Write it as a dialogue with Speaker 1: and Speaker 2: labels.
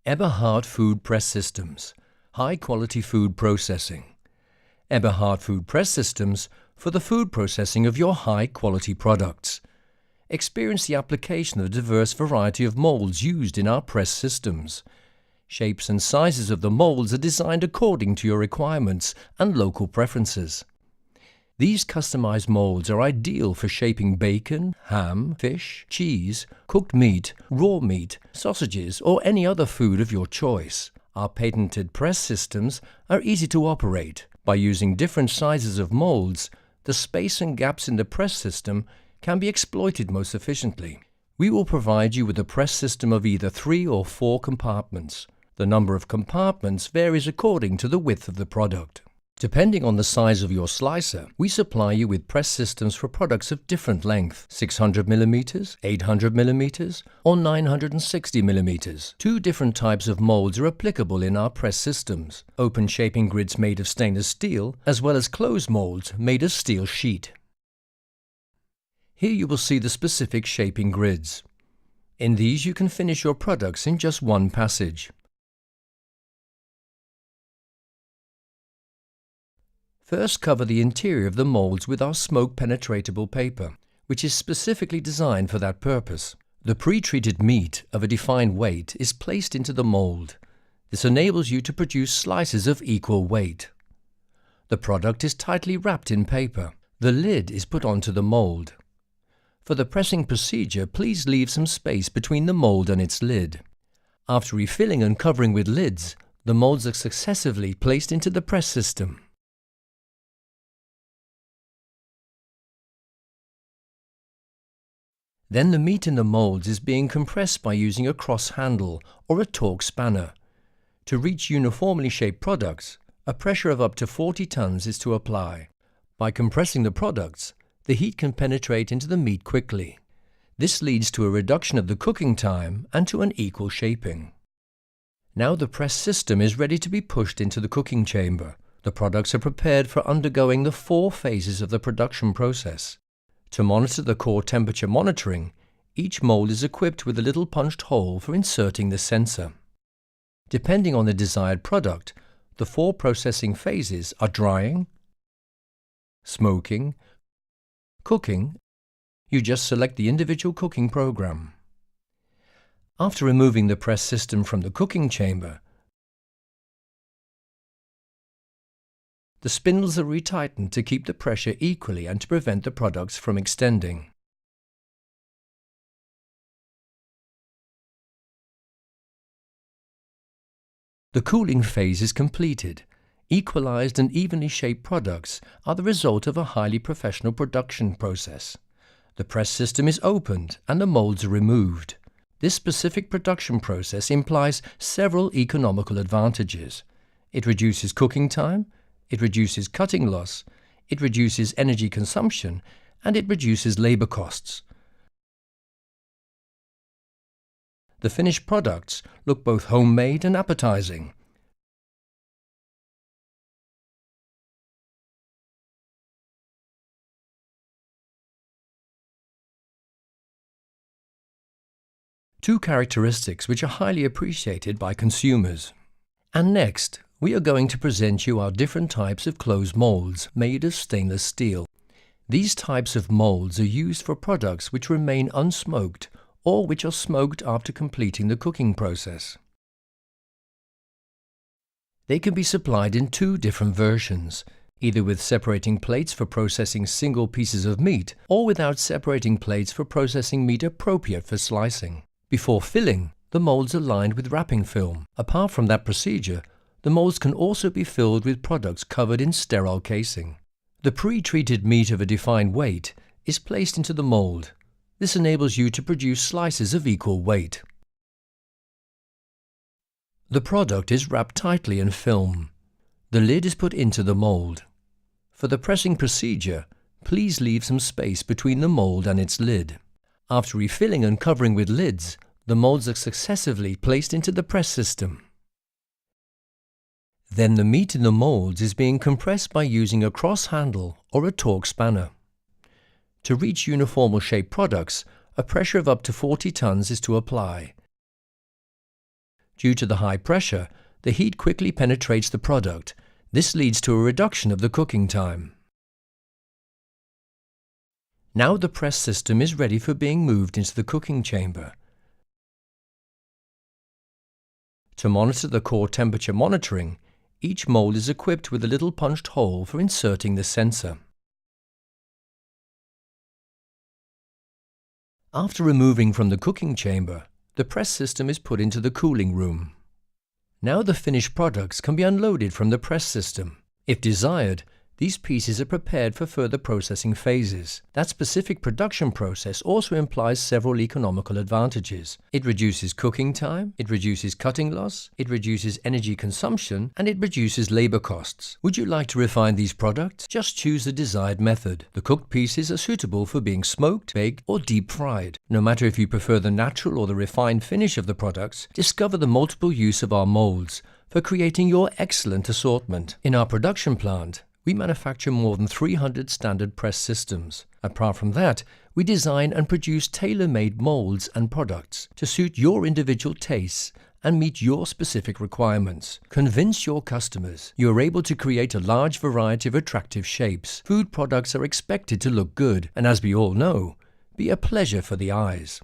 Speaker 1: EBERHARDT Food Press Systems, high-quality food processing. EBERHARDT Food Press Systems for the food processing of your high-quality products. Experience the application of a diverse variety of molds used in our press systems. Shapes and sizes of the molds are designed according to your requirements and local preferences. These customized molds are ideal for shaping bacon, ham, fish, cheese, cooked meat, raw meat, sausages, or any other food of your choice. Our patented press systems are easy to operate. By using different sizes of molds, the space and gaps in the press system can be exploited most efficiently. We will provide you with a press system of either 3 or 4 compartments. The number of compartments varies according to the width of the product. Depending on the size of your slicer, we supply you with press systems for products of different length, 600 mm, 800 mm, or 960 mm. 2 different types of molds are applicable in our press systems: open shaping grids made of stainless steel, as well as closed molds made of steel sheet. Here you will see the specific shaping grids. In these you can finish your products in just one passage. First, cover the interior of the molds with our smoke-penetratable paper, which is specifically designed for that purpose. The pre-treated meat of a defined weight is placed into the mold. This enables you to produce slices of equal weight. The product is tightly wrapped in paper. The lid is put onto the mold. For the pressing procedure, please leave some space between the mold and its lid. After refilling and covering with lids, the molds are successively placed into the press system. Then the meat in the molds is being compressed by using a cross handle or a torque spanner. To reach uniformly shaped products, a pressure of up to 40 tons is to apply. By compressing the products, the heat can penetrate into the meat quickly. This leads to a reduction of the cooking time and to an equal shaping. Now the press system is ready to be pushed into the cooking chamber. The products are prepared for undergoing the 4 phases of the production process. To monitor the core temperature monitoring, each mold is equipped with a little punched hole for inserting the sensor. Depending on the desired product, the 4 processing phases are drying, smoking, cooking. You just select the individual cooking program. After removing the press system from the cooking chamber, the spindles are retightened to keep the pressure equally and to prevent the products from extending. The cooling phase is completed. Equalized and evenly shaped products are the result of a highly professional production process. The press system is opened and the molds are removed. This specific production process implies several economical advantages. It reduces cooking time, it reduces cutting loss, it reduces energy consumption, and it reduces labor costs. The finished products look both homemade and appetizing. Two characteristics which are highly appreciated by consumers. And next, we are going to present you our different types of closed molds made of stainless steel. These types of molds are used for products which remain unsmoked or which are smoked after completing the cooking process. They can be supplied in 2 different versions, either with separating plates for processing single pieces of meat or without separating plates for processing meat appropriate for slicing. Before filling, the molds are lined with wrapping film. Apart from that procedure, the molds can also be filled with products covered in sterile casing. The pre-treated meat of a defined weight is placed into the mold. This enables you to produce slices of equal weight. The product is wrapped tightly in film. The lid is put into the mold. For the pressing procedure, please leave some space between the mold and its lid. After refilling and covering with lids, the molds are successively placed into the press system. Then the meat in the molds is being compressed by using a cross handle or a torque spanner. To reach uniformal shaped products, a pressure of up to 40 tons is to apply. Due to the high pressure, the heat quickly penetrates the product. This leads to a reduction of the cooking time. Now the press system is ready for being moved into the cooking chamber. To monitor the core temperature monitoring, each mold is equipped with a little punched hole for inserting the sensor. After removing from the cooking chamber, the press system is put into the cooling room. Now the finished products can be unloaded from the press system. If desired, these pieces are prepared for further processing phases. That specific production process also implies several economical advantages. It reduces cooking time, it reduces cutting loss, it reduces energy consumption, and it reduces labor costs. Would you like to refine these products? Just choose the desired method. The cooked pieces are suitable for being smoked, baked, or deep fried. No matter if you prefer the natural or the refined finish of the products, discover the multiple use of our molds for creating your excellent assortment. In our production plant, we manufacture more than 300 standard press systems. Apart from that, we design and produce tailor-made molds and products to suit your individual tastes and meet your specific requirements. Convince your customers you are able to create a large variety of attractive shapes. Food products are expected to look good and, as we all know, be a pleasure for the eyes.